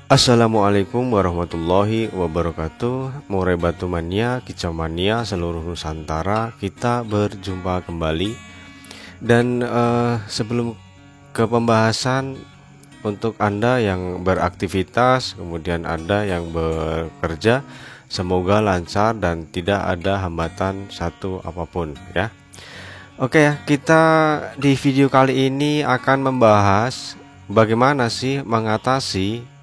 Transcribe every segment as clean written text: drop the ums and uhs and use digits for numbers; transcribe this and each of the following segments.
Assalamualaikum warahmatullahi wabarakatuh. Murai Batu Mania, Kicau Mania, seluruh Nusantara, kita berjumpa kembali. Dan sebelum ke pembahasan, untuk Anda yang beraktivitas, kemudian Anda yang bekerja, semoga lancar dan tidak ada hambatan satu apapun ya. Oke ya, kita di video kali ini akan membahas bagaimana sih mengatasi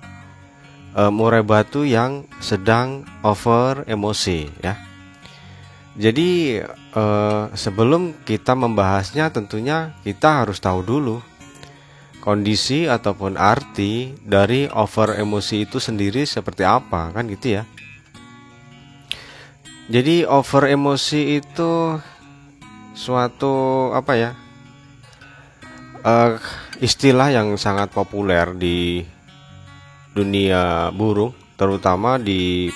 murai batu yang sedang over emosi ya. Jadi sebelum kita membahasnya, tentunya kita harus tahu dulu kondisi ataupun arti dari over emosi itu sendiri seperti apa, kan gitu ya. Jadi over emosi itu suatu istilah yang sangat populer di dunia burung, terutama di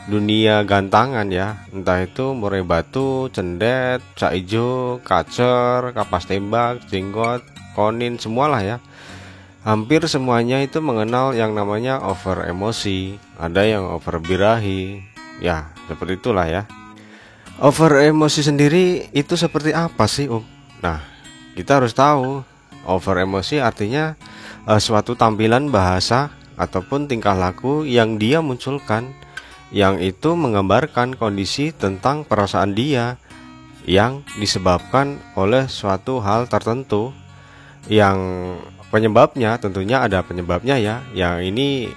dunia gantangan ya, entah itu murai batu, cendet, cak ijo, kacer, kapas tembak, jenggot, konin, semualah ya. Hampir semuanya itu mengenal yang namanya over emosi, ada yang over birahi, ya seperti itulah ya. Over emosi sendiri itu seperti apa sih, Om? Nah, kita harus tahu over emosi artinya suatu tampilan bahasa ataupun tingkah laku yang dia munculkan, yang itu menggambarkan kondisi tentang perasaan dia yang disebabkan oleh suatu hal tertentu, yang penyebabnya tentunya ada penyebabnya ya, yang ini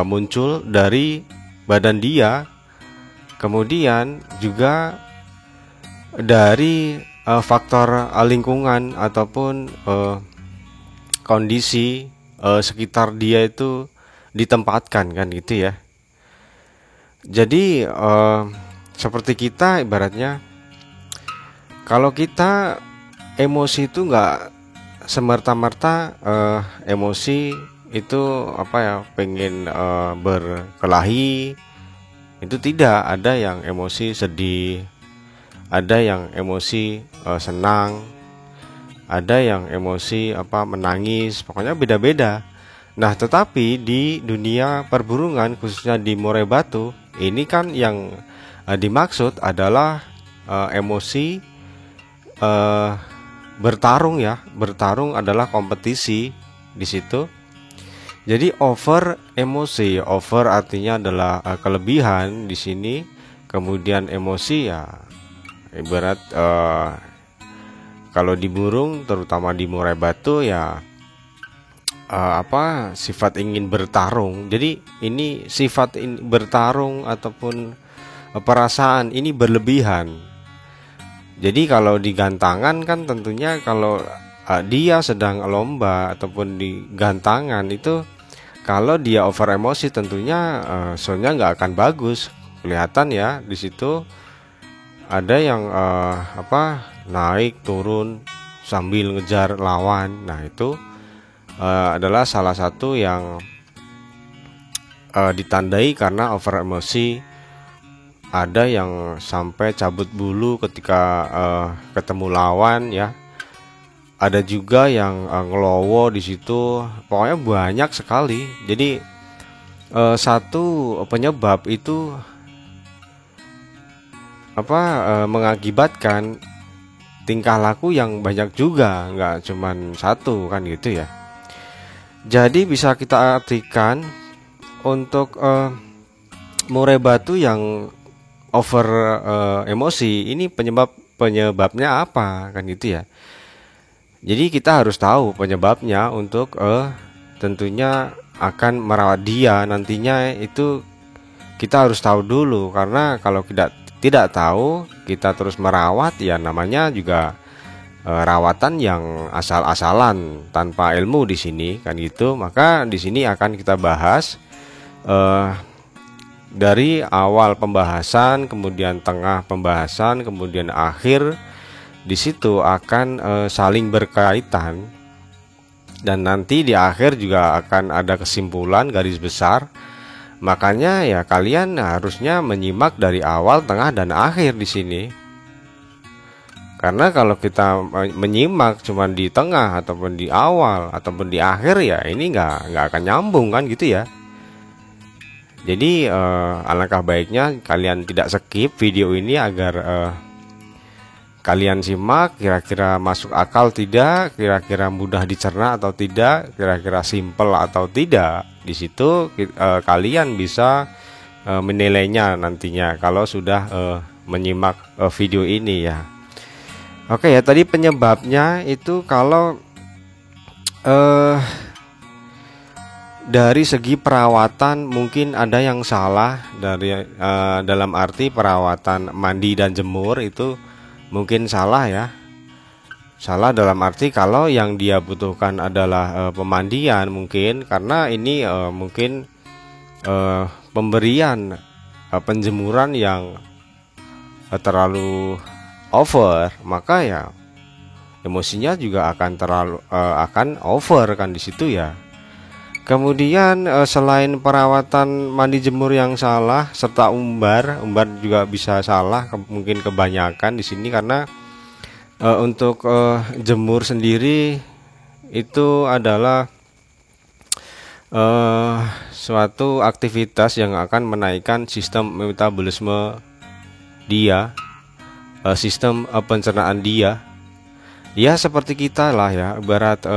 muncul dari badan dia, kemudian juga dari faktor lingkungan ataupun kondisi sekitar dia itu ditempatkan, kan gitu ya. Jadi seperti kita ibaratnya, kalau kita emosi itu nggak semerta-merta emosi itu pengen berkelahi, itu tidak. Ada yang emosi sedih, ada yang emosi senang, ada yang emosi menangis, pokoknya beda-beda. Nah, tetapi di dunia perburungan, khususnya di murai batu, ini kan yang dimaksud adalah emosi bertarung ya. Bertarung adalah kompetisi di situ. Jadi over emosi, over artinya adalah kelebihan di sini. Kemudian emosi ya ibarat kalau di burung, terutama di murai batu ya sifat ingin bertarung. Jadi ini sifat bertarung ataupun perasaan ini berlebihan. Jadi kalau di gantangan kan tentunya kalau dia sedang lomba ataupun di gantangan itu, kalau dia over emosi tentunya show-nya nggak akan bagus. Kelihatan ya di situ ada yang naik turun sambil ngejar lawan. Nah, itu adalah salah satu yang ditandai karena over emosi. Ada yang sampai cabut bulu ketika ketemu lawan ya. Ada juga yang ngelowo di situ. Pokoknya banyak sekali. Jadi satu penyebab itu mengakibatkan tingkah laku yang banyak juga, nggak cuman satu, kan gitu ya. Jadi bisa kita artikan untuk murai batu yang over emosi ini penyebabnya apa, kan gitu ya. Jadi kita harus tahu penyebabnya untuk tentunya akan merawat dia nantinya, itu kita harus tahu dulu. Karena kalau tidak tahu, kita terus merawat ya namanya juga rawatan yang asal-asalan tanpa ilmu di sini, kan gitu. Maka di sini akan kita bahas dari awal pembahasan, kemudian tengah pembahasan, kemudian akhir. Di situ akan saling berkaitan, dan nanti di akhir juga akan ada kesimpulan garis besar. Makanya ya kalian harusnya menyimak dari awal, tengah, dan akhir di sini. Karena kalau kita menyimak cuma di tengah ataupun di awal ataupun di akhir, ya ini nggak akan nyambung, kan gitu ya. Jadi alangkah baiknya kalian tidak skip video ini agar kalian simak kira-kira masuk akal tidak, kira-kira mudah dicerna atau tidak, kira-kira simple atau tidak. Di situ kalian bisa menilainya nantinya kalau sudah menyimak video ini ya. Oke ya, tadi penyebabnya itu kalau dari segi perawatan mungkin ada yang salah dari dalam arti perawatan mandi dan jemur itu mungkin salah ya. Salah dalam arti kalau yang dia butuhkan adalah pemandian mungkin karena ini mungkin pemberian penjemuran yang terlalu over, maka ya emosinya juga akan over kan di situ ya. Kemudian selain perawatan mandi jemur yang salah serta umbar juga bisa salah, mungkin kebanyakan di sini karena untuk jemur sendiri itu adalah suatu aktivitas yang akan menaikkan sistem metabolisme dia, sistem pencernaan dia. Ya seperti kita lah ya, ibarat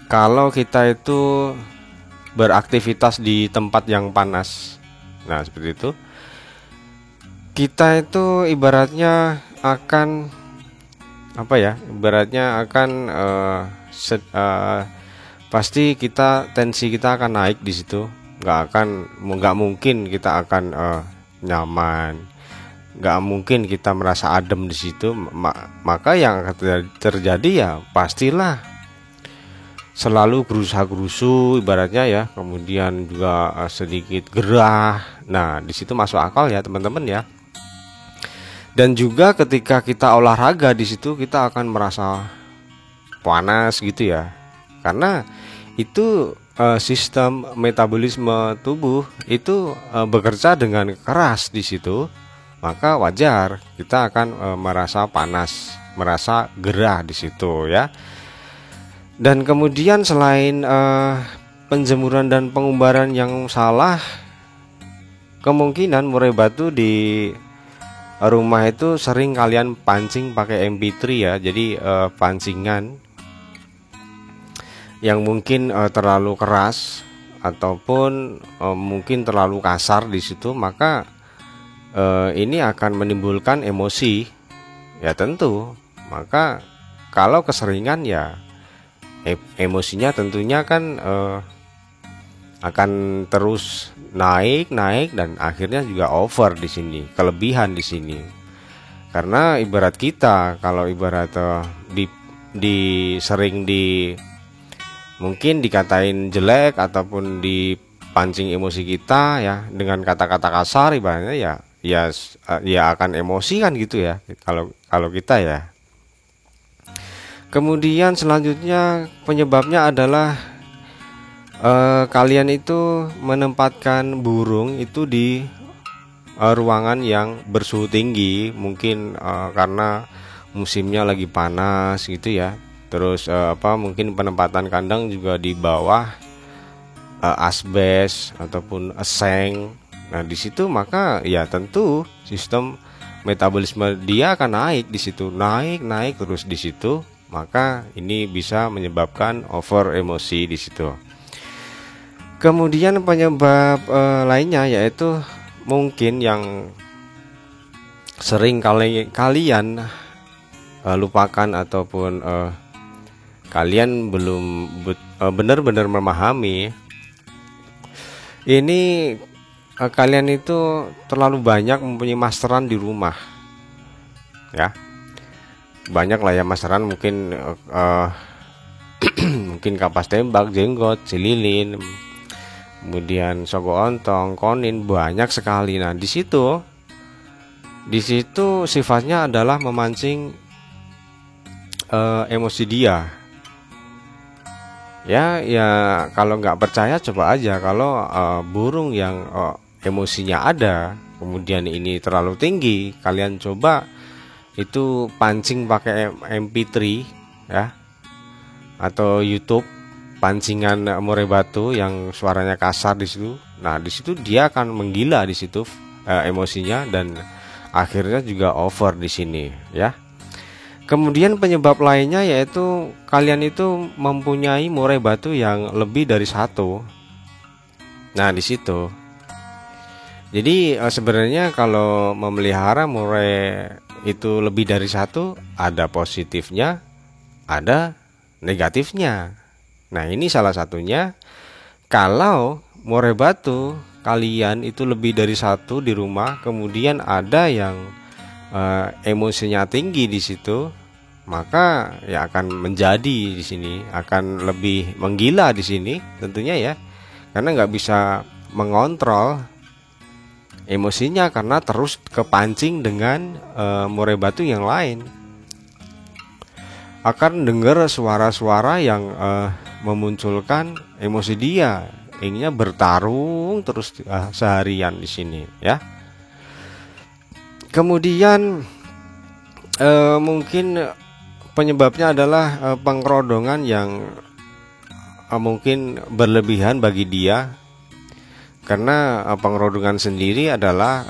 kalau kita itu beraktivitas di tempat yang panas, nah seperti itu, kita itu ibaratnya akan apa ya? Ibaratnya akan pasti tensi kita akan naik di situ. Nggak mungkin kita akan nyaman, nggak mungkin kita merasa adem di situ. Maka yang akan terjadi ya pastilah selalu gerusa-gerusu ibaratnya ya, kemudian juga sedikit gerah. Nah di situ masuk akal ya teman-teman ya. Dan juga ketika kita olahraga di situ kita akan merasa panas gitu ya, karena itu sistem metabolisme tubuh itu bekerja dengan keras di situ, maka wajar kita akan merasa panas, merasa gerah di situ ya. Dan kemudian selain penjemuran dan pengumbaran yang salah, kemungkinan murai batu di rumah itu sering kalian pancing pakai MP3 ya. Jadi pancingan yang mungkin terlalu keras ataupun mungkin terlalu kasar di situ, maka ini akan menimbulkan emosi ya tentu. Maka kalau keseringan ya emosinya tentunya kan akan terus naik dan akhirnya juga over di sini, kelebihan di sini. Karena ibarat kita kalau ibarat sering mungkin dikatain jelek ataupun dipancing emosi kita ya dengan kata-kata kasar, ibaratnya ya akan emosi kan gitu ya kalau kita ya. Kemudian selanjutnya penyebabnya adalah kalian itu menempatkan burung itu di ruangan yang bersuhu tinggi, mungkin karena musimnya lagi panas gitu ya. Terus mungkin penempatan kandang juga di bawah asbes ataupun seng. Nah di situ maka ya tentu sistem metabolisme dia akan naik di situ, naik terus di situ. Maka ini bisa menyebabkan over emosi di situ. Kemudian penyebab lainnya yaitu mungkin yang sering kalian lupakan ataupun kalian belum benar-benar memahami. Ini kalian itu terlalu banyak mempunyai masteran di rumah ya. Banyak lah ya masteran, mungkin mungkin kapas tembak, jenggot, cililin, kemudian sogo ontong, konin, banyak sekali. Nah di situ sifatnya adalah memancing emosi dia. Ya kalau nggak percaya coba aja kalau burung yang emosinya ada, kemudian ini terlalu tinggi, kalian coba itu pancing pakai MP3 ya, atau YouTube pancingan murai batu yang suaranya kasar di situ, Nah, di situ dia akan menggila di situ emosinya, dan akhirnya juga over di sini ya. Kemudian penyebab lainnya yaitu kalian itu mempunyai murai batu yang lebih dari satu. Nah, di situ. Jadi sebenarnya kalau memelihara murai itu lebih dari satu, ada positifnya, ada negatifnya. Nah, ini salah satunya. Kalau murai batu kalian itu lebih dari satu di rumah, kemudian ada yang emosinya tinggi di situ, maka ya akan menjadi di sini, akan lebih menggila di sini tentunya ya, karena nggak bisa mengontrol emosinya karena terus kepancing dengan murai batu yang lain. Akan dengar suara-suara yang memunculkan emosi dia, inginnya bertarung terus seharian di sini ya. Kemudian mungkin penyebabnya adalah pengkerodongan yang mungkin berlebihan bagi dia, karena pengerodongan sendiri adalah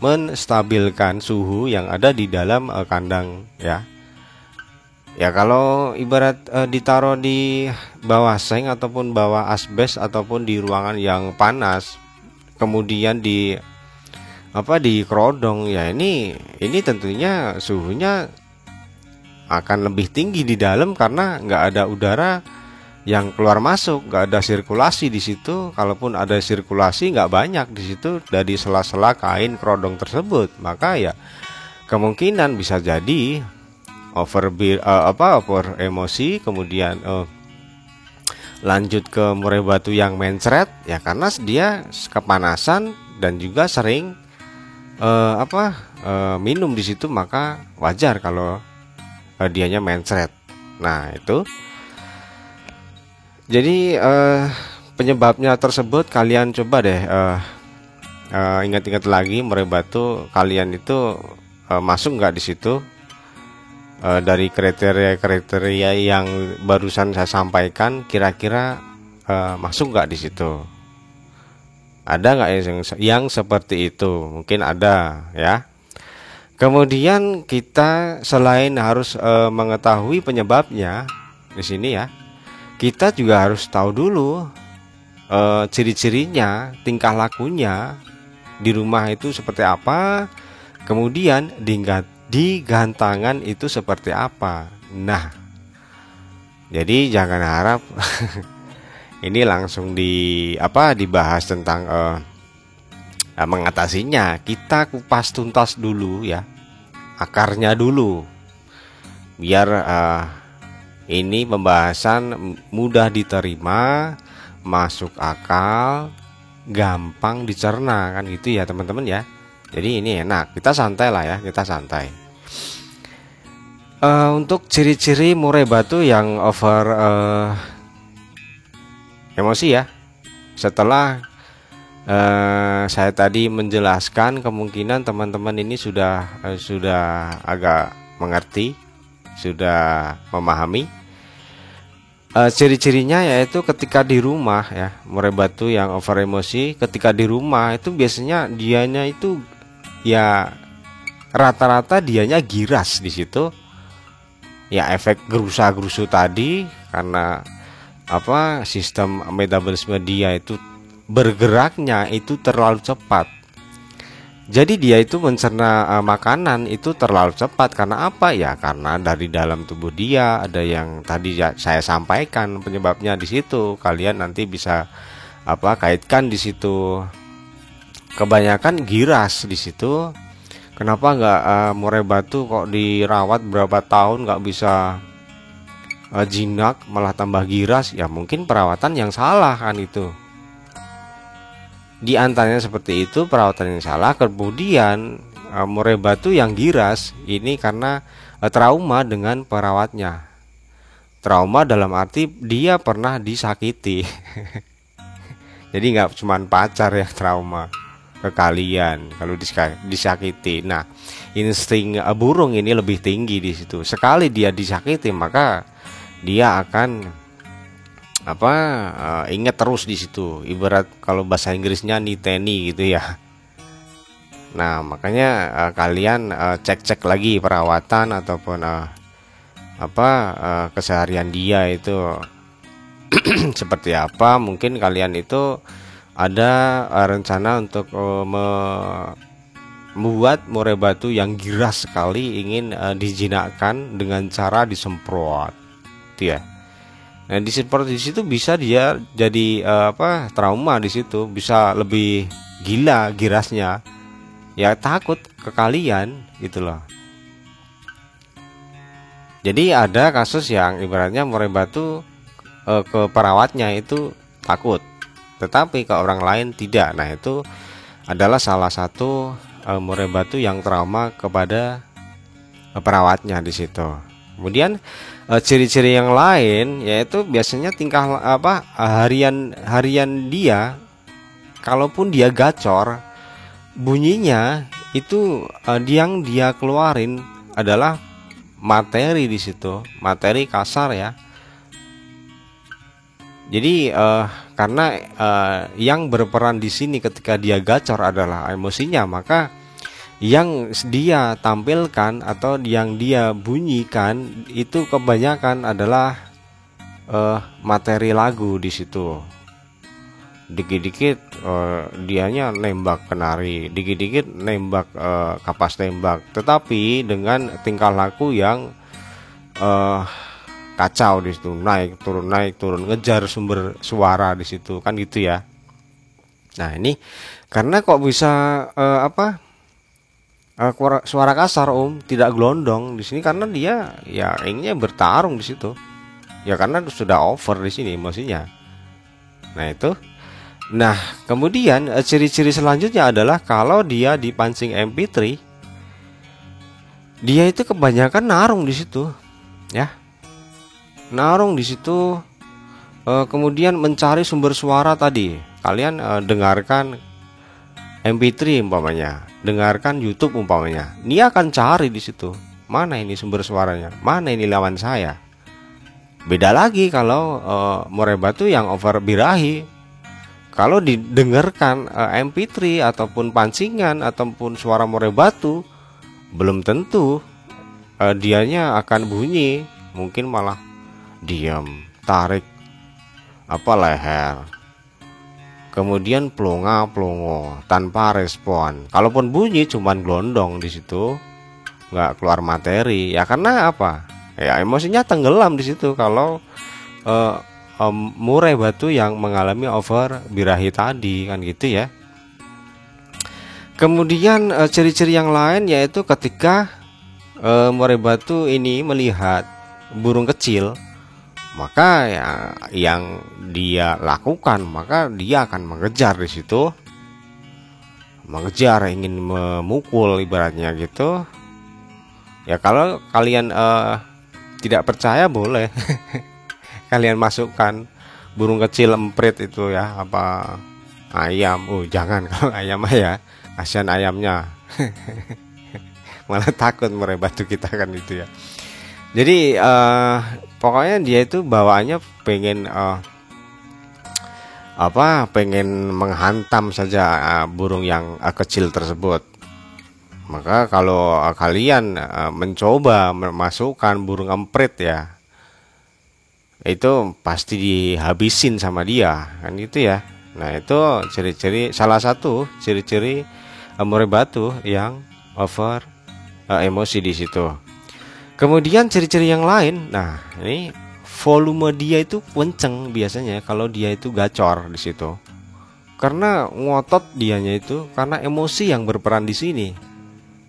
menstabilkan suhu yang ada di dalam kandang ya. Ya, kalau ibarat ditaruh di bawah seng ataupun bawah asbes ataupun di ruangan yang panas, kemudian dikerodong ya, ini tentunya suhunya akan lebih tinggi di dalam karena nggak ada udara yang keluar masuk, nggak ada sirkulasi di situ. Kalaupun ada sirkulasi nggak banyak di situ dari sela-sela kain kerodong tersebut, maka ya kemungkinan bisa jadi over emosi, kemudian lanjut ke murai batu yang mencret ya, karena dia kepanasan dan juga sering minum di situ, maka wajar kalau dianya mencret. Nah, itu jadi penyebabnya tersebut kalian coba deh ingat-ingat lagi, murai batu kalian itu masuk nggak di situ dari kriteria yang barusan saya sampaikan, kira-kira masuk nggak di situ? Ada nggak yang seperti itu? Mungkin ada ya. Kemudian kita selain harus mengetahui penyebabnya di sini ya, kita juga harus tahu dulu ciri-cirinya, tingkah lakunya di rumah itu seperti apa, kemudian di gantangan itu seperti apa. Nah, jadi jangan harap ini langsung dibahas tentang mengatasinya. Kita kupas tuntas dulu ya, akarnya dulu, biar ini pembahasan mudah diterima, masuk akal, gampang dicerna, kan gitu ya teman-teman ya. Jadi ini enak, kita santai lah ya, kita santai. Untuk ciri-ciri murai batu yang over emosi ya, setelah saya tadi menjelaskan, kemungkinan teman-teman ini sudah agak mengerti, sudah memahami. Ciri-cirinya yaitu ketika di rumah ya, murai batu yang over emosi ketika di rumah itu biasanya dianya itu ya rata-rata dianya giras di situ. Ya, efek gerusa-gerusu tadi, karena sistem metabolisme dia itu bergeraknya itu terlalu cepat. Jadi dia itu mencerna makanan itu terlalu cepat. Karena apa ya? Karena dari dalam tubuh dia ada yang tadi saya sampaikan penyebabnya di situ. Kalian nanti bisa kaitkan di situ. Kebanyakan giras di situ. Kenapa nggak murai batu kok dirawat berapa tahun nggak bisa jinak, malah tambah giras? Ya mungkin perawatan yang salah kan itu. Di antaranya seperti itu, perawatan yang salah. Kemudian murai batu yang giras ini karena trauma dengan perawatnya. Trauma dalam arti dia pernah disakiti. Jadi nggak cuma pacar yang trauma ke kalian kalau disakiti. Nah, insting burung ini lebih tinggi di situ. Sekali dia disakiti, maka dia akan apa ingat terus di situ. Ibarat kalau bahasa Inggrisnya niteni gitu ya. Nah, makanya kalian cek-cek lagi perawatan ataupun keseharian dia itu seperti apa. Mungkin kalian itu ada rencana untuk membuat murai batu yang giras sekali, ingin dijinakkan dengan cara disemprot, gitu ya. Nah, disemprot di situ bisa dia jadi trauma di situ, bisa lebih gila girasnya. Ya takut ke kalian gitu loh. Jadi ada kasus yang ibaratnya murai batu ke perawatnya itu takut, tetapi ke orang lain tidak. Nah, itu adalah salah satu murai batu yang trauma kepada perawatnya di situ. Kemudian ciri-ciri yang lain yaitu biasanya tingkah harian dia, kalaupun dia gacor, bunyinya itu yang dia keluarin adalah materi di situ, materi kasar ya. Jadi karena yang berperan di sini ketika dia gacor adalah emosinya, maka yang dia tampilkan atau yang dia bunyikan itu kebanyakan adalah materi lagu di situ. Dikit-dikit dianya nembak kenari, dikit-dikit nembak kapas tembak, tetapi dengan tingkah laku yang kacau di situ, naik turun ngejar sumber suara di situ kan gitu ya. Nah, ini karena kok bisa suara kasar tidak gelondong di sini, karena dia ya inginnya bertarung di situ. Ya karena sudah over di sini emosinya. Nah, itu. Nah, kemudian ciri-ciri selanjutnya adalah kalau dia dipancing MP3, dia itu kebanyakan narung di situ, ya, narung di situ. Kemudian mencari sumber suara tadi. Kalian dengarkan MP3 umpamanya, dengarkan YouTube umpamanya, dia akan cari di situ, mana ini sumber suaranya, mana ini lawan saya. Beda lagi kalau murai batu yang over birahi. Kalau didengarkan MP3 ataupun pancingan ataupun suara murai batu, belum tentu dianya akan bunyi, mungkin malah diam, tarik leher, kemudian plongo tanpa respon. Kalaupun bunyi cuman gelondong di situ, nggak keluar materi. Ya karena apa? Ya emosinya tenggelam di situ kalau murai batu yang mengalami over birahi tadi kan gitu ya. Kemudian ciri-ciri yang lain yaitu ketika murai batu ini melihat burung kecil, maka ya yang dia lakukan, maka dia akan mengejar di situ, mengejar, ingin memukul ibaratnya gitu. Ya kalau kalian tidak percaya boleh kalian masukkan burung kecil emprit itu ya, ayam. Jangan kalau ayam ya, kasihan ayamnya. Malah takut murai batu kita kan itu ya. Jadi pokoknya dia itu bawaannya pengen pengen menghantam saja burung yang kecil tersebut. Maka kalau kalian mencoba memasukkan burung emprit ya, itu pasti dihabisin sama dia kan gitu ya. Nah, itu ciri-ciri, salah satu ciri-ciri murai batu yang over emosi di situ. Kemudian ciri-ciri yang lain, nah ini volume dia itu kenceng biasanya kalau dia itu gacor di situ. Karena ngotot dianya itu karena emosi yang berperan di sini.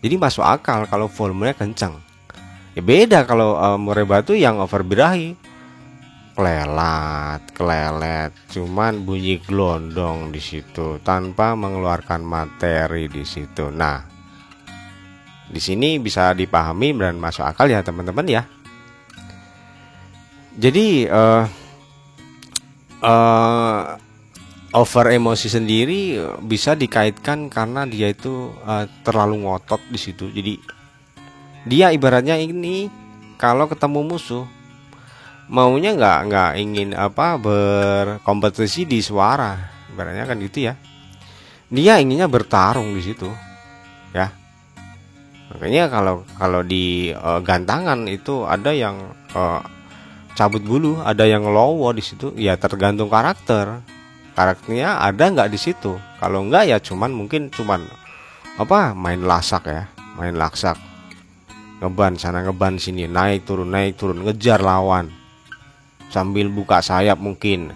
Jadi masuk akal kalau volumenya kenceng. Ya beda kalau murai batu yang over birahi, kelelet, cuman bunyi gelondong di situ tanpa mengeluarkan materi di situ. Nah, di sini bisa dipahami dan masuk akal ya teman-teman ya. Jadi over emosi sendiri bisa dikaitkan karena dia itu terlalu ngotot di situ. Jadi dia ibaratnya ini kalau ketemu musuh, maunya nggak ingin apa berkompetisi di suara, ibaratnya kan gitu ya. Dia inginnya bertarung di situ, ya. Makanya kalau di gantangan itu ada yang cabut bulu, ada yang lowo di situ, ya tergantung karakternya ada nggak di situ. Kalau nggak ya mungkin apa main lasak ya, main laksak, ngeban sana ngeban sini, naik turun ngejar lawan sambil buka sayap mungkin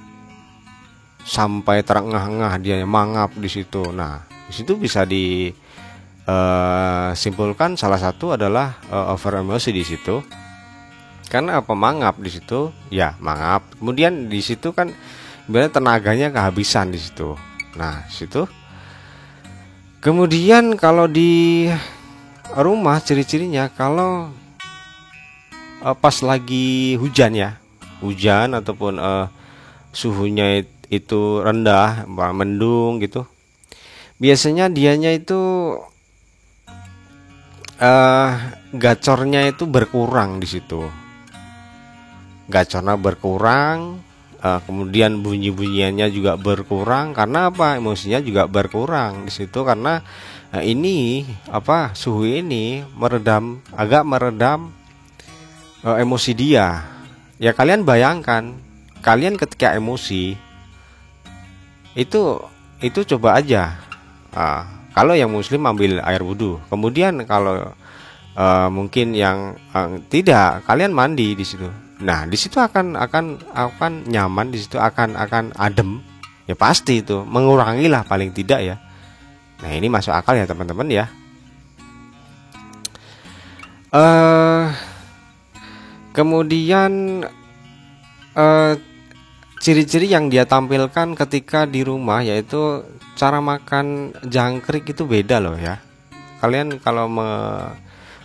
sampai terengah-engah dia mangap di situ. Nah, di situ bisa simpulkan salah satu adalah over emosi di situ. Karena apa mangap di situ? Ya, mangap. Kemudian di situ kan sebenarnya tenaganya kehabisan di situ. Nah, situ. Kemudian kalau di rumah ciri-cirinya kalau pas lagi hujan ya. Hujan ataupun suhunya itu rendah, mendung gitu. Biasanya dianya itu gacornya itu berkurang di situ. Gacornya berkurang, kemudian bunyi-bunyiannya juga berkurang. Karena apa? Emosinya juga berkurang di situ karena ini apa? Suhu ini agak meredam emosi dia. Ya kalian bayangkan, kalian ketika emosi itu coba aja. Kalau yang muslim ambil air wudhu, kemudian kalau mungkin yang tidak, kalian mandi di situ. Nah, di situ akan nyaman, di situ akan adem. Ya pasti itu mengurangi lah paling tidak ya. Nah, ini masuk akal ya teman-teman ya. Kemudian ciri-ciri yang dia tampilkan ketika di rumah yaitu cara makan jangkrik itu beda loh ya. Kalian kalau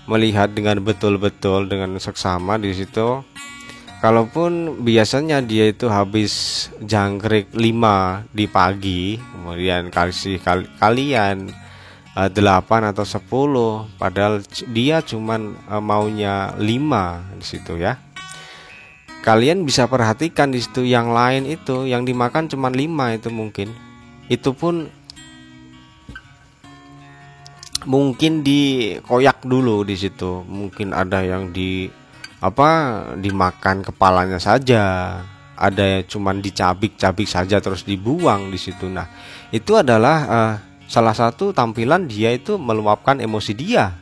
melihat dengan betul-betul dengan seksama di situ, kalaupun biasanya dia itu habis jangkrik 5 di pagi, kemudian kalian 8 atau 10, padahal dia cuman maunya 5 di situ ya. Kalian bisa perhatikan di situ yang lain itu yang dimakan cuma 5 itu mungkin. Itu pun mungkin dikoyak dulu di situ. Mungkin ada yang dimakan kepalanya saja. Ada yang cuma dicabik-cabik saja terus dibuang di situ. Nah, itu adalah salah satu tampilan dia itu meluapkan emosi dia.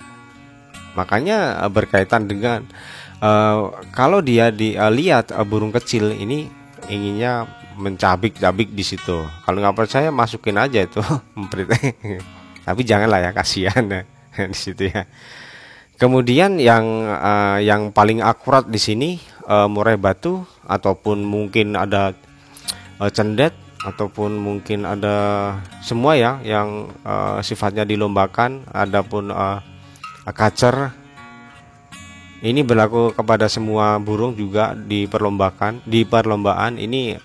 Makanya berkaitan dengan kalau dia lihat burung kecil ini inginnya mencabik-cabik di situ. Kalau nggak percaya masukin aja itu tapi janganlah ya, kasihan ya di situ ya. Kemudian yang paling akurat di sini murai batu ataupun mungkin ada cendet ataupun mungkin ada semua ya yang sifatnya dilombakan. Adapun kacer ini berlaku kepada semua burung juga di perlombaan ini.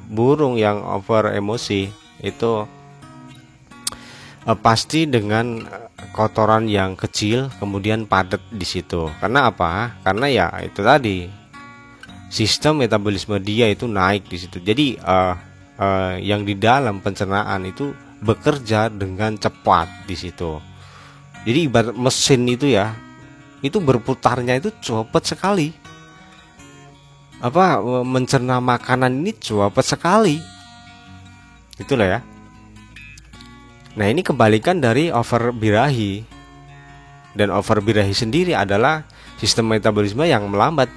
Burung yang over emosi itu pasti dengan kotoran yang kecil kemudian padat di situ. Karena apa? Karena ya itu tadi sistem metabolisme dia itu naik di situ. Jadi yang di dalam pencernaan itu bekerja dengan cepat di situ. Jadi ibarat mesin itu ya, itu berputarnya itu cepat sekali. Mencerna makanan ini cepat sekali. Itulah ya. Nah, ini kebalikan dari over birahi. Dan over birahi sendiri adalah sistem metabolisme yang melambat.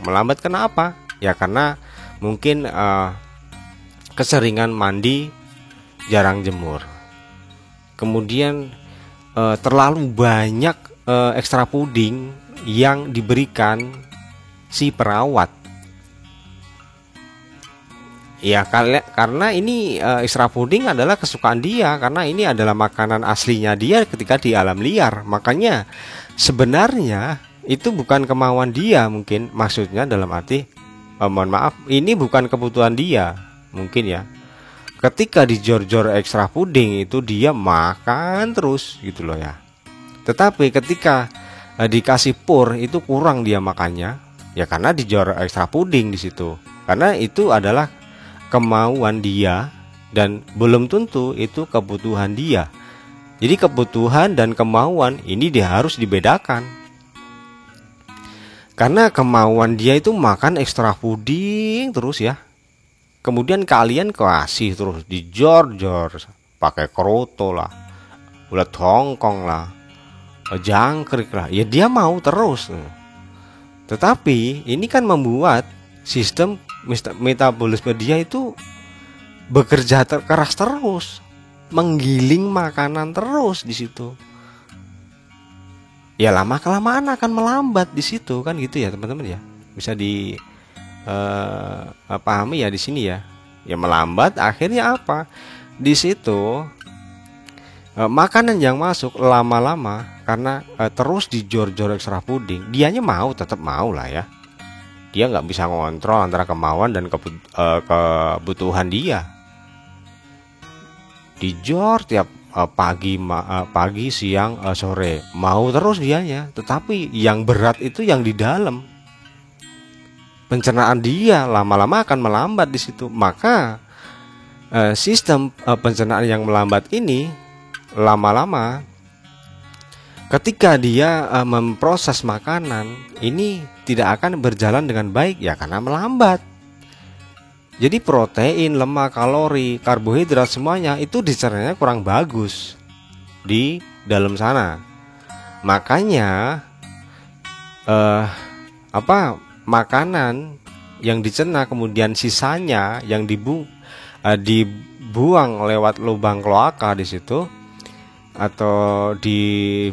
Melambat kenapa? Ya karena mungkin keseringan mandi, jarang jemur. Kemudian terlalu banyak ekstra puding yang diberikan si perawat. Ya karena ini ekstra puding adalah kesukaan dia, karena ini adalah makanan aslinya dia ketika di alam liar. Makanya sebenarnya itu bukan kemauan dia, mungkin maksudnya dalam arti mohon maaf, ini bukan kebutuhan dia mungkin ya. Ketika dijor-jor ekstra puding itu dia makan terus gitu loh ya. Tetapi ketika dikasih pur itu kurang dia makannya. Ya karena dijor ekstra puding di situ. Karena itu adalah kemauan dia dan belum tentu itu kebutuhan dia. Jadi kebutuhan dan kemauan ini dia harus dibedakan. Karena kemauan dia itu makan ekstra puding terus ya. Kemudian kalian kasih terus dijor-jor, pakai kroto lah, ulat hongkong lah, jangkrik lah. Ya dia mau terus. Tetapi ini kan membuat sistem metabolisme dia itu bekerja keras terus, menggiling makanan terus di situ. Ya lama kelamaan akan melambat di situ kan gitu ya teman-teman ya. Bisa di pahami ya di sini ya. Ya melambat akhirnya apa? Di situ makanan yang masuk lama-lama karena terus dijor-jor ekstra puding, dianya tetap mau lah ya. Dia nggak bisa ngontrol antara kemauan dan kebutuhan dia. Dijor tiap pagi, siang, sore, mau terus dianya. Tetapi yang berat itu yang di dalam. Pencernaan dia lama-lama akan melambat di situ. Maka sistem pencernaan yang melambat ini lama-lama ketika dia memproses makanan ini tidak akan berjalan dengan baik ya karena melambat. Jadi protein, lemak, kalori, karbohidrat semuanya itu dicernanya kurang bagus di dalam sana. Makanya makanan yang dicerna kemudian sisanya yang dibuang lewat lubang kloaka di situ atau di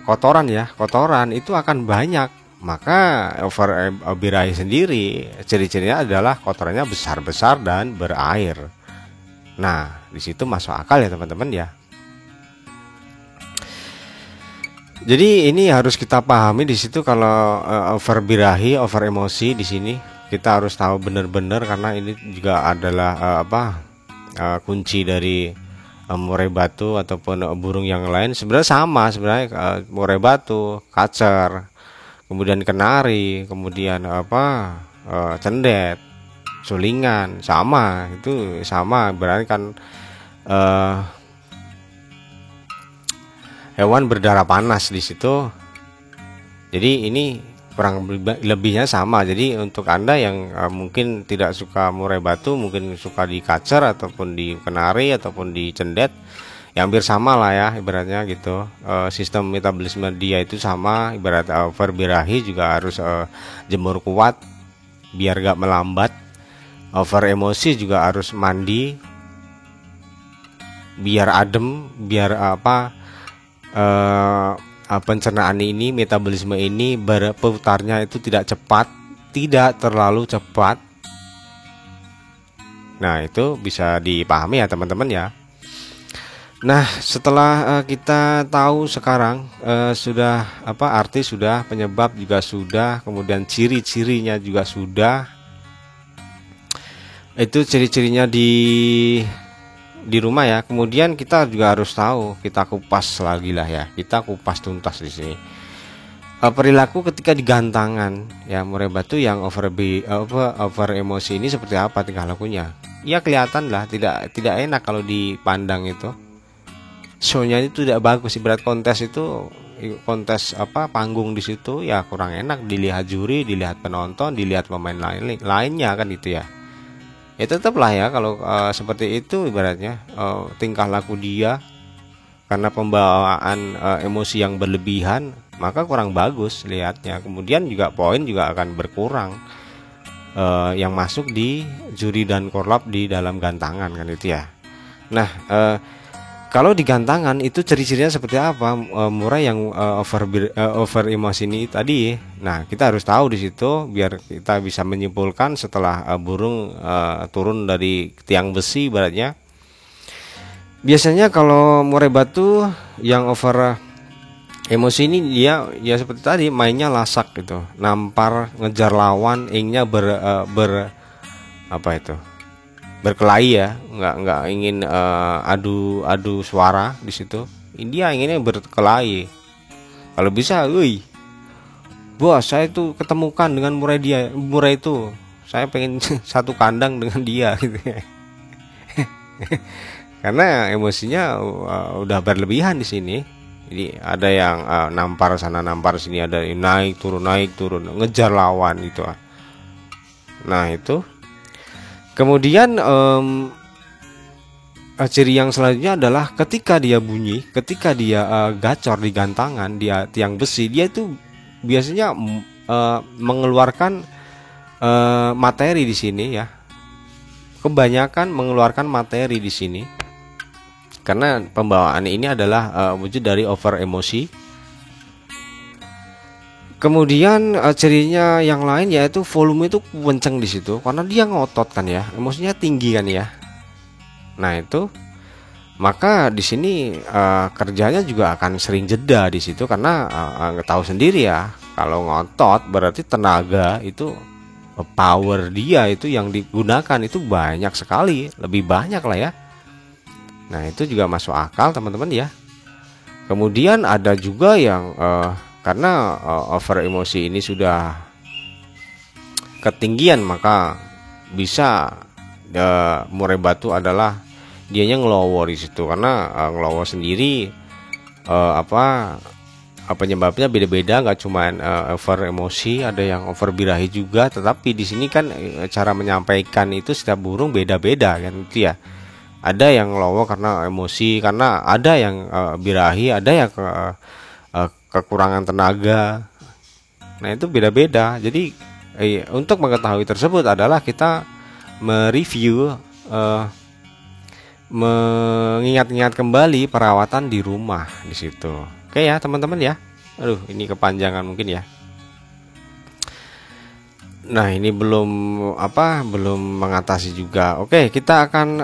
kotoran itu akan banyak. Maka birahi sendiri ciri-cirinya adalah kotorannya besar-besar dan berair. Nah, di situ masuk akal ya teman-teman ya. Jadi ini harus kita pahami di situ kalau over birahi, over emosi di sini kita harus tahu benar-benar karena ini juga adalah kunci dari murai batu ataupun burung yang lain. Sebenarnya sama murai batu, kacer, kemudian kenari, kemudian cendet, sulingan, itu sama berarti kan hewan berdarah panas di situ. Jadi ini kurang lebihnya sama. Jadi untuk Anda yang mungkin tidak suka murai batu, mungkin suka di kacer ataupun di kenari ataupun di cendet, ya hampir sama lah ya ibaratnya gitu. Sistem metabolisme dia itu sama, ibarat over birahi juga harus jemur kuat biar gak melambat. Over emosi juga harus mandi biar adem, biar pencernaan ini, metabolisme ini berputarnya itu tidak cepat, tidak terlalu cepat. Nah itu bisa dipahami ya teman-teman ya. Nah setelah kita tahu sekarang sudah arti sudah, penyebab juga sudah, kemudian ciri-cirinya juga sudah. Itu ciri-cirinya di rumah ya. Kemudian kita juga harus tahu, kita kupas lagi lah ya. Kita kupas tuntas di sini. Perilaku ketika digantangan ya murai batu yang over emosi ini seperti apa tingkah lakunya? Ya kelihatan lah tidak enak kalau dipandang itu. Show-nya itu tidak bagus, ibarat kontes panggung di situ ya kurang enak dilihat juri, dilihat penonton, dilihat pemain lainnya kan itu ya. Ya tetaplah ya kalau seperti itu ibaratnya tingkah laku dia karena pembawaan emosi yang berlebihan maka kurang bagus lihatnya. Kemudian juga poin juga akan berkurang yang masuk di juri dan korlap di dalam gantangan kan itu ya. Nah kalau di gantangan itu ciri-cirinya seperti apa murai yang over emosi ini tadi. Nah kita harus tahu di situ biar kita bisa menyimpulkan setelah burung turun dari tiang besi ibaratnya. Biasanya kalau murai batu yang over emosi ini dia ya seperti tadi mainnya lasak gitu, nampar, ngejar lawan, ingnya berkelahi ya, nggak ingin adu suara di situ. Dia inginnya berkelahi. Kalau bisa, bos saya itu ketemukan dengan murai itu, saya pengen satu kandang dengan dia gitu ya. Karena emosinya udah berlebihan di sini. Jadi ada yang nampar sana nampar sini, ada yang naik turun ngejar lawan gitu. Nah itu kemudian ciri yang selanjutnya adalah ketika dia bunyi, ketika dia gacor di gantangan, dia tiang besi, dia itu biasanya mengeluarkan materi di sini ya. Kebanyakan mengeluarkan materi di sini. Karena pembawaan ini adalah wujud dari over emosi. Kemudian cirinya yang lain yaitu volume itu kenceng di situ karena dia ngotot kan ya, emosinya tinggi kan ya. Nah itu maka di sini kerjanya juga akan sering jeda di situ karena tahu sendiri ya, kalau ngotot berarti tenaga itu, power dia itu yang digunakan itu banyak sekali, lebih banyak lah ya. Nah itu juga masuk akal teman-teman ya. Kemudian ada juga yang karena over emosi ini sudah ketinggian, maka bisa murai batu adalah dianya ngelowo di situ. Karena ngelowo sendiri penyebabnya beda-beda, nggak cuman over emosi, ada yang over birahi juga. Tetapi di sini kan cara menyampaikan itu setiap burung beda-beda kan itu ya. Ada yang ngelowo karena emosi, karena ada yang birahi, ada yang kekurangan tenaga. Nah itu beda-beda. Jadi untuk mengetahui tersebut adalah kita mereview, mengingat-ingat kembali perawatan di rumah di situ. Oke ya teman-teman ya. Aduh ini kepanjangan mungkin ya. Nah ini belum mengatasi juga. Oke kita akan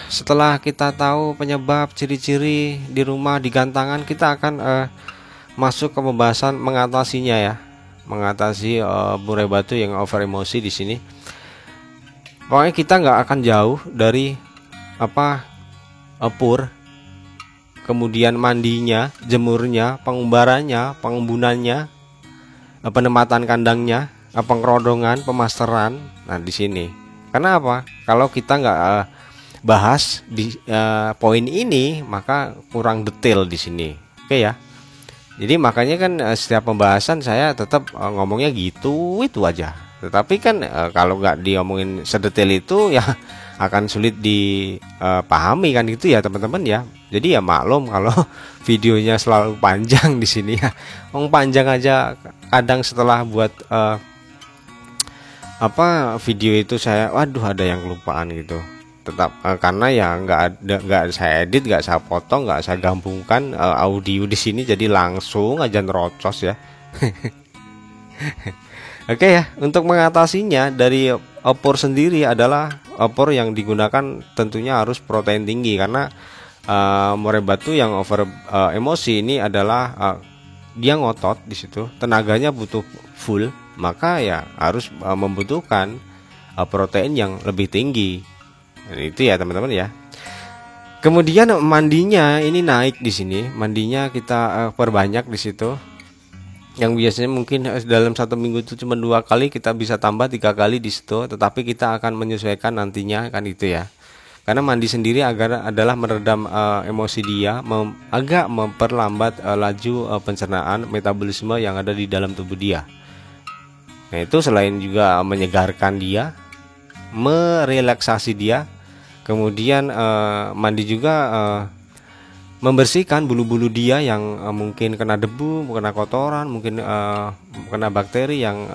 setelah kita tahu penyebab, ciri-ciri di rumah di gantangan, kita akan masuk ke pembahasan mengatasinya ya, mengatasi murai batu yang over emosi di sini. Pokoknya kita nggak akan jauh dari pur, kemudian mandinya, jemurnya, pengumbarannya, pengembunannya, penempatan kandangnya, pengerodongan, pemasteran. Nah di sini karena apa, kalau kita nggak bahas di poin ini maka kurang detail di sini. Oke ya, jadi makanya kan setiap pembahasan saya tetap ngomongnya gitu itu aja. Tetapi kan kalau nggak diomongin sedetail itu ya akan sulit dipahami kan gitu ya teman-teman ya. Jadi ya maklum kalau videonya selalu panjang di sini ya. Panjang aja kadang setelah buat video itu saya waduh ada yang kelupaan gitu. Tetap karena ya nggak saya edit, nggak saya potong, nggak saya gabungkan audio di sini, jadi langsung aja nerocos ya. Oke ya, untuk mengatasinya dari opor sendiri adalah opor yang digunakan tentunya harus protein tinggi, karena murai batu yang over emosi ini adalah dia ngotot di situ, tenaganya butuh full, maka ya harus membutuhkan protein yang lebih tinggi. Dan itu ya teman-teman ya. Kemudian mandinya ini naik di sini, mandinya kita perbanyak di situ. Yang biasanya mungkin dalam satu minggu itu cuma 2 kali, kita bisa tambah 3 kali di situ. Tetapi kita akan menyesuaikan nantinya kan itu ya. Karena mandi sendiri adalah meredam emosi dia, agak memperlambat laju pencernaan, metabolisme yang ada di dalam tubuh dia. Nah itu selain juga menyegarkan dia, merelaksasi dia, kemudian mandi juga membersihkan bulu-bulu dia yang mungkin kena debu, kena kotoran, mungkin kena bakteri yang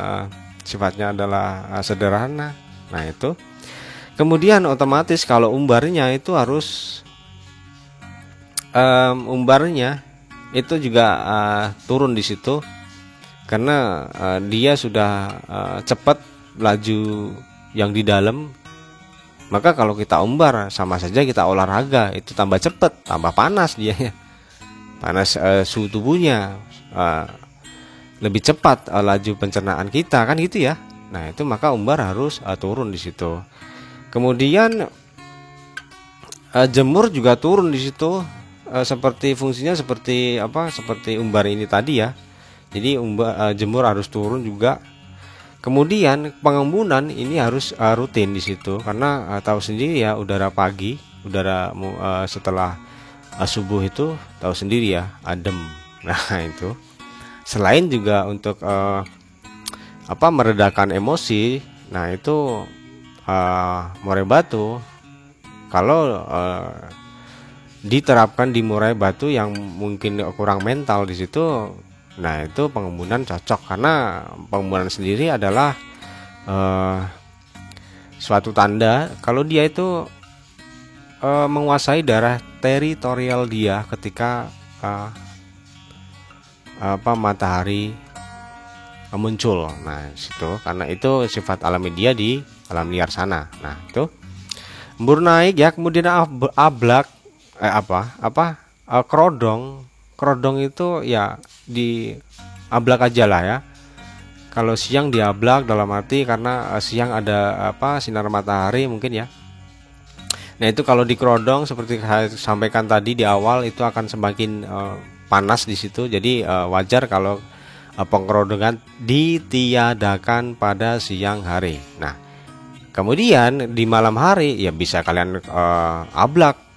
sifatnya adalah sederhana. Nah itu kemudian otomatis kalau umbarnya itu harus umbarnya itu juga turun di situ, karena dia sudah cepat laju yang di dalam. Maka kalau kita umbar sama saja kita olahraga, itu tambah cepat, tambah panas dia ya. Panas suhu tubuhnya, lebih cepat laju pencernaan kita kan gitu ya. Nah itu maka umbar harus turun di situ. Kemudian jemur juga turun di situ, seperti fungsinya seperti seperti umbar ini tadi ya. Jadi jemur harus turun juga. Kemudian pengembunan ini harus rutin di situ karena tahu sendiri ya, udara pagi, udara setelah subuh itu tahu sendiri ya, adem. Nah itu selain juga untuk meredakan emosi. Nah itu murai batu kalau diterapkan di murai batu yang mungkin kurang mental di situ, nah itu pengembunan cocok karena pengembunan sendiri adalah suatu tanda kalau dia itu menguasai daerah teritorial dia ketika matahari muncul. Nah situ karena itu sifat alami dia di alam liar sana. Nah itu embur naik ya, kemudian ablak Kerodong itu ya di ablak aja lah ya. Kalau siang di ablak dalam arti karena siang ada sinar matahari mungkin ya. Nah itu kalau di kerodong seperti saya sampaikan tadi di awal itu akan semakin panas di situ. Jadi wajar kalau pengkerodongan ditiadakan pada siang hari. Nah kemudian di malam hari ya bisa kalian ablak.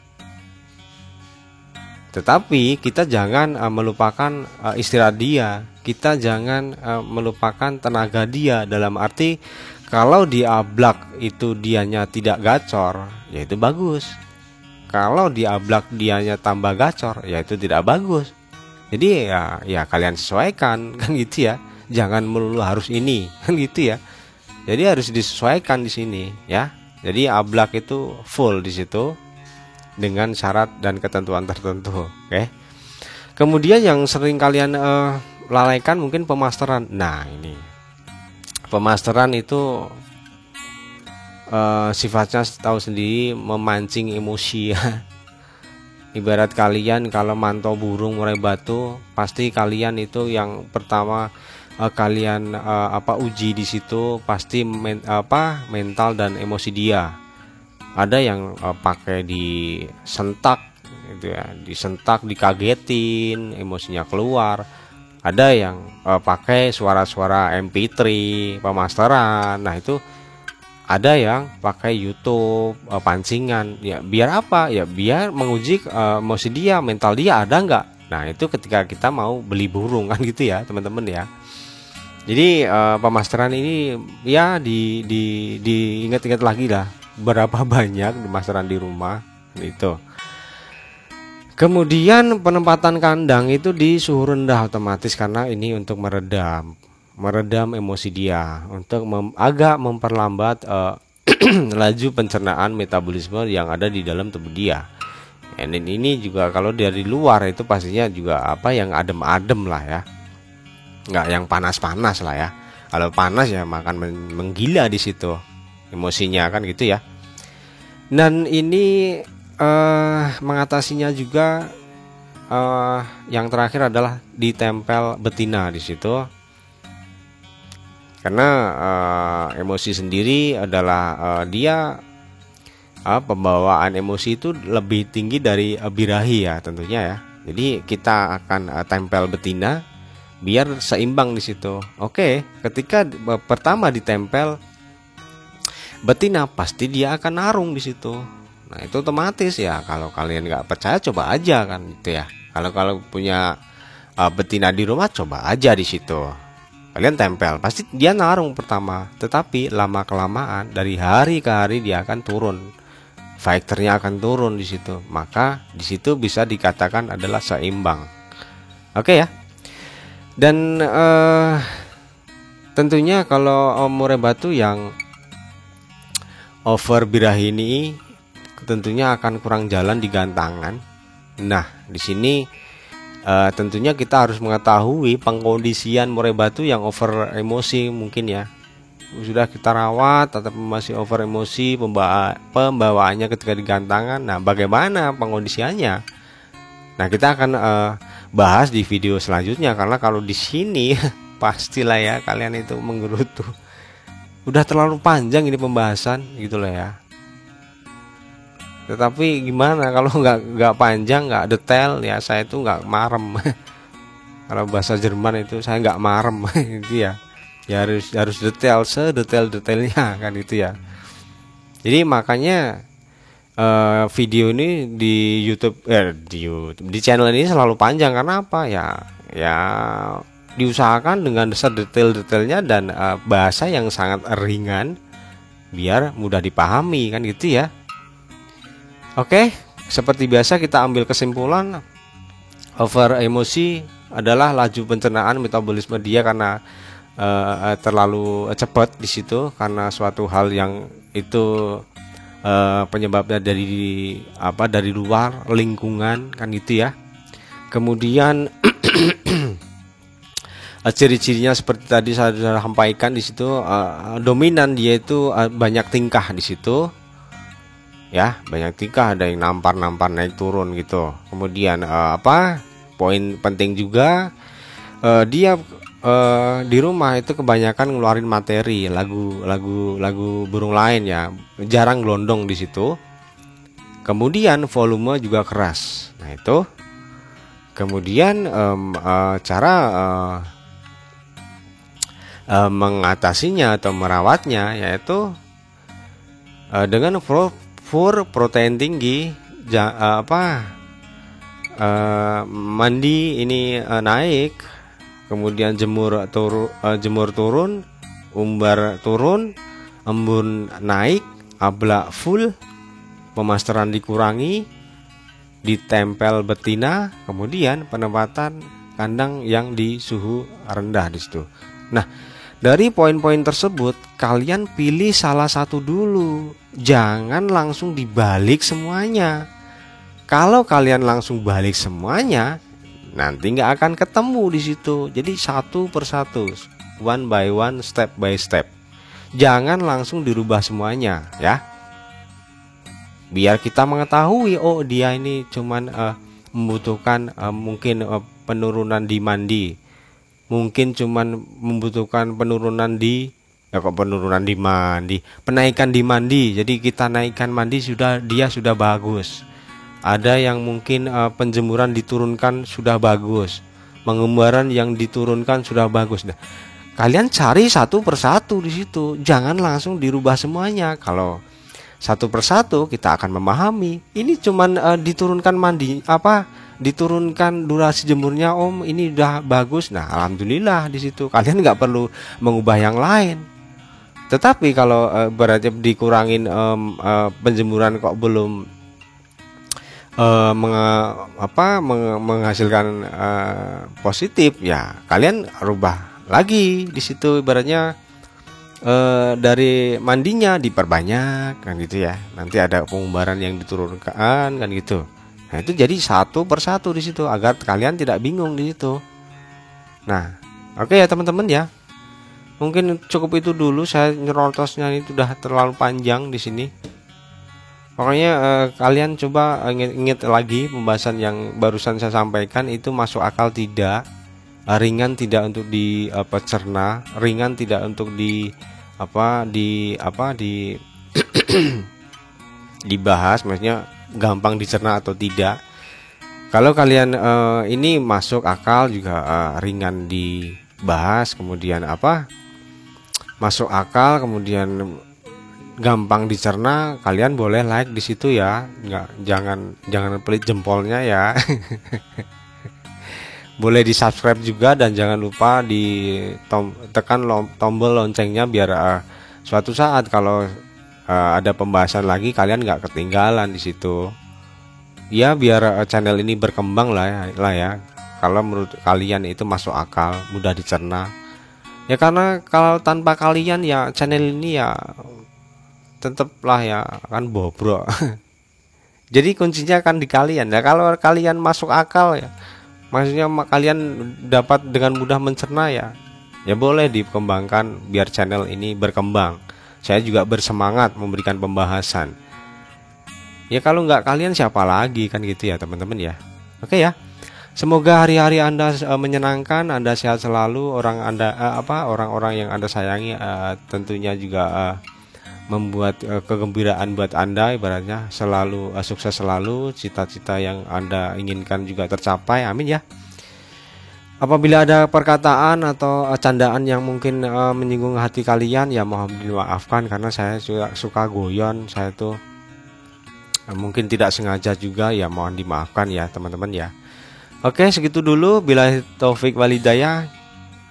Tetapi kita jangan melupakan istirahat dia. Kita jangan melupakan tenaga dia. Dalam arti kalau di ablak itu dianya tidak gacor, ya itu bagus. Kalau di ablak dianya tambah gacor, ya itu tidak bagus. Jadi ya kalian sesuaikan kan gitu ya. Jangan melulu harus ini kan gitu ya. Jadi harus disesuaikan di sini ya. Jadi ablak itu full di situ dengan syarat dan ketentuan tertentu. Oke. Kemudian yang sering kalian lalaikan mungkin pemasteran. Nah ini pemasteran itu sifatnya tahu sendiri memancing emosi ya. Ibarat kalian kalau mantau burung murai batu, pasti kalian itu yang pertama kalian uji di situ pasti mental dan emosi dia. Ada yang pakai disentak gitu ya, disentak, dikagetin, emosinya keluar. Ada yang pakai suara-suara MP3 pemasteran. Nah itu ada yang pakai YouTube pancingan. Ya biar apa? Ya biar menguji emosi dia, mental dia ada nggak. Nah itu ketika kita mau beli burung kan gitu ya teman-teman ya. Jadi pemasteran ini ya diingat-ingat lagi lah berapa banyak pemasteran di rumah itu. Kemudian penempatan kandang itu di suhu rendah otomatis karena ini untuk meredam emosi dia, untuk agak memperlambat laju pencernaan metabolisme yang ada di dalam tubuh dia. Dan ini juga kalau dari luar itu pastinya juga yang adem-adem lah ya, nggak yang panas-panas lah ya. Kalau panas ya makan menggila di situ emosinya kan gitu ya. Dan ini mengatasinya juga yang terakhir adalah ditempel betina di situ. Karena emosi sendiri adalah dia pembawaan emosi itu lebih tinggi dari birahi ya tentunya ya. Jadi kita akan tempel betina biar seimbang di situ. Oke, ketika pertama ditempel betina pasti dia akan narung di situ. Nah itu otomatis ya, kalau kalian nggak percaya coba aja kan gitu ya. Kalau punya betina di rumah coba aja di situ. Kalian tempel, pasti dia narung pertama. Tetapi lama kelamaan dari hari ke hari dia akan turun. Fighternya akan turun di situ. Maka di situ bisa dikatakan adalah seimbang. Oke ya. Dan tentunya kalau murai batu yang over birahi ini tentunya akan kurang jalan di gantangan. Nah, di sini tentunya kita harus mengetahui pengkondisian murai batu yang over emosi mungkin ya. Sudah kita rawat tetap masih over emosi, pembawaannya ketika di gantangan. Nah, bagaimana pengkondisiannya? Nah, kita akan bahas di video selanjutnya karena kalau di sini pastilah ya kalian itu menggerutu. Udah terlalu panjang ini pembahasan gitu lah ya. Tetapi gimana kalau nggak panjang, nggak detail ya saya itu nggak marem. Kalau bahasa Jerman itu saya nggak marem itu ya. Ya harus detail, sedetail-detailnya kan itu ya. Jadi makanya video ini di YouTube di channel ini selalu panjang karena apa ya? Ya diusahakan dengan sedetail-detailnya dan bahasa yang sangat ringan biar mudah dipahami kan gitu ya. Oke, seperti biasa kita ambil kesimpulan, over emosi adalah laju pencernaan metabolisme dia karena terlalu cepat di situ karena suatu hal yang itu penyebabnya dari luar lingkungan kan gitu ya. Kemudian ciri-cirinya seperti tadi saya sudah sampaikan di situ, dominan dia itu banyak tingkah di situ ya, banyak tingkah, ada yang nampar naik turun gitu. Kemudian poin penting juga, dia di rumah itu kebanyakan ngeluarin materi lagu burung lain ya, jarang gelondong di situ. Kemudian volume juga keras. Nah itu. Kemudian cara mengatasinya atau merawatnya yaitu dengan protein tinggi, mandi ini naik, kemudian jemur turun, umbar turun, embun naik, ablak full, pemasteran dikurangi, ditempel betina, kemudian penempatan kandang yang di suhu rendah di situ. Nah, dari poin-poin tersebut kalian pilih salah satu dulu, jangan langsung dibalik semuanya. Kalau kalian langsung balik semuanya, nanti nggak akan ketemu di situ. Jadi satu persatu, one by one, step by step. Jangan langsung dirubah semuanya ya. Biar kita mengetahui, oh dia ini cuman membutuhkan mungkin penurunan di mandi, mungkin cuman membutuhkan penaikan di mandi. Jadi kita naikkan mandi, dia sudah bagus. Ada yang mungkin penjemuran diturunkan sudah bagus, pengumbaran yang diturunkan sudah bagus. Nah, kalian cari satu persatu di situ, jangan langsung dirubah semuanya. Kalau satu persatu kita akan memahami, ini cuman diturunkan diturunkan durasi jemurnya, om ini udah bagus. Nah alhamdulillah di situ kalian nggak perlu mengubah yang lain. Tetapi kalau berarti dikurangin penjemuran kok belum menghasilkan positif, ya kalian rubah lagi di situ. Ibaratnya dari mandinya diperbanyak kan gitu ya, nanti ada pengumbaran yang diturunkan kan gitu. Nah itu jadi satu persatu di situ agar kalian tidak bingung di situ. Nah oke ya teman-teman ya, mungkin cukup itu dulu, saya nyerotosnya itu udah terlalu panjang di sini. Pokoknya kalian coba ingat lagi pembahasan yang barusan saya sampaikan, itu masuk akal tidak, ringan tidak untuk dicerna, ringan tidak untuk dibahas, maksudnya gampang dicerna atau tidak. Kalau kalian ini masuk akal juga, ringan dibahas, kemudian masuk akal, kemudian gampang dicerna, kalian boleh like di situ ya, jangan pelit jempolnya ya. Boleh di subscribe juga, dan jangan lupa tekan tombol loncengnya biar suatu saat kalau ada pembahasan lagi kalian nggak ketinggalan di situ. Ya biar channel ini berkembang lah ya. Kalau menurut kalian itu masuk akal, mudah dicerna. Ya karena kalau tanpa kalian ya channel ini ya tetaplah ya kan bobrok. Jadi kuncinya kan di kalian ya. Kalau kalian masuk akal ya, maksudnya kalian dapat dengan mudah mencerna ya boleh dikembangkan biar channel ini berkembang. Saya juga bersemangat memberikan pembahasan. Ya kalau nggak kalian siapa lagi kan gitu ya teman-teman ya. Oke ya. Semoga hari-hari Anda menyenangkan, Anda sehat selalu, orang-orang yang Anda sayangi tentunya juga membuat kegembiraan buat Anda, ibaratnya selalu sukses selalu, cita-cita yang Anda inginkan juga tercapai, amin ya. Apabila ada perkataan atau candaan yang mungkin menyinggung hati kalian, ya mohon dimaafkan karena saya suka guyon, saya tuh mungkin tidak sengaja juga, ya mohon dimaafkan ya teman-teman ya. Oke, segitu dulu. Bila taufik walidayah.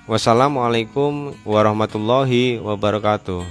Wassalamualaikum warahmatullahi wabarakatuh.